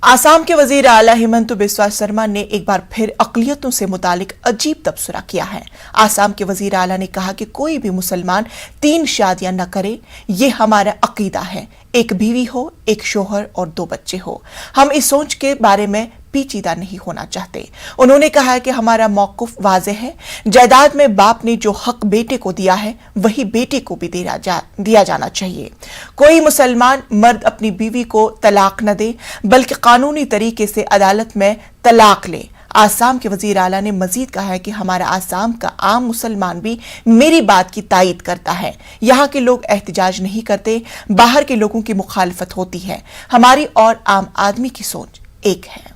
आसाम के वजीर आला हेमंत बिस्वा शर्मा ने एक बार फिर अक़लियतों से मुतालिक अजीब तबसरा किया है। आसाम के वजीर आला ने कहा कि कोई भी मुसलमान 3 शादियां न करे, ये हमारा अकीदा है। एक बीवी हो, एक शोहर और 2 बच्चे हो। हम इस सोच के बारे में पेचीदा नहीं होना चाहते। उन्होंने कहा कि हमारा मौक़िफ़ वाज़ेह है। जायदाद में बाप ने जो हक बेटे को दिया है वही बेटे को भी दिया जाना चाहिए। कोई मुसलमान मर्द अपनी बीवी को तलाक न दे, बल्कि कानूनी तरीके से अदालत में तलाक ले। आसाम के वजीर आला ने मजीद कहा है कि हमारा आसाम का आम मुसलमान भी मेरी बात की तायीद करता है। यहाँ के लोग एहतजाज नहीं करते, बाहर के लोगों की मुखालफत होती है। हमारी और आम आदमी की सोच एक है।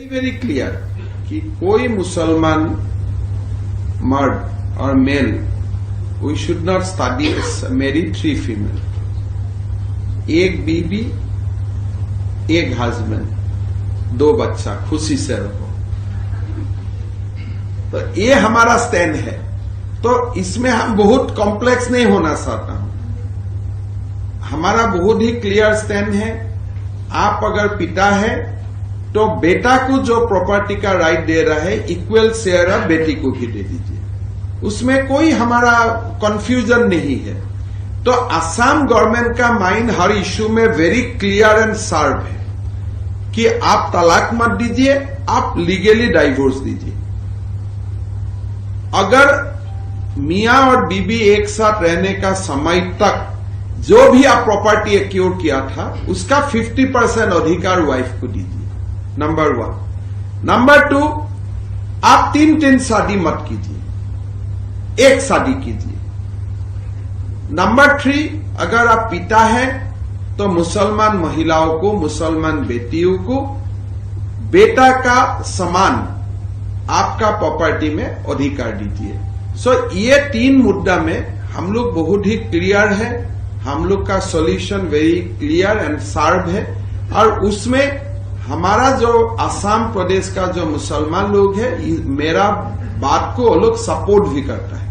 वेरी क्लियर कि कोई मुसलमान मर्द और male, we should not study marry 3 female, एक बीबी, एक हस्बैंड, 2 बच्चा, खुशी से रहो। तो ये हमारा स्टैंड है। तो इसमें हम बहुत कॉम्प्लेक्स नहीं होना चाहता हूं। हमारा बहुत ही क्लियर स्टैंड है। आप अगर पिता है तो बेटा को जो प्रॉपर्टी का राइट दे रहा है, इक्वल शेयर अब बेटी को भी दे दीजिए। उसमें कोई हमारा कंफ्यूजन नहीं है। तो असम गवर्नमेंट का माइंड हर इश्यू में वेरी क्लियर एंड शार्प है कि आप तलाक मत दीजिए, आप लीगली डाइवोर्स दीजिए। अगर मियां और बीबी एक साथ रहने का समय तक जो भी आप प्रॉपर्टी एक्योर किया था, उसका 50% अधिकार वाइफ को दीजिए। नंबर 1। नंबर 2, आप 3 शादी मत कीजिए, एक शादी कीजिए। नंबर 3, अगर आप पिता हैं तो मुसलमान महिलाओं को, मुसलमान बेटियों को बेटा का समान आपका प्रॉपर्टी में अधिकार दीजिए। सो ये 3 मुद्दा में हम लोग बहुत ही क्लियर है। हम लोग का solution very clear and sharp है। और उसमें हमारा जो असम प्रदेश का जो मुसलमान लोग है, मेरा बात को वो लोग सपोर्ट भी करता है।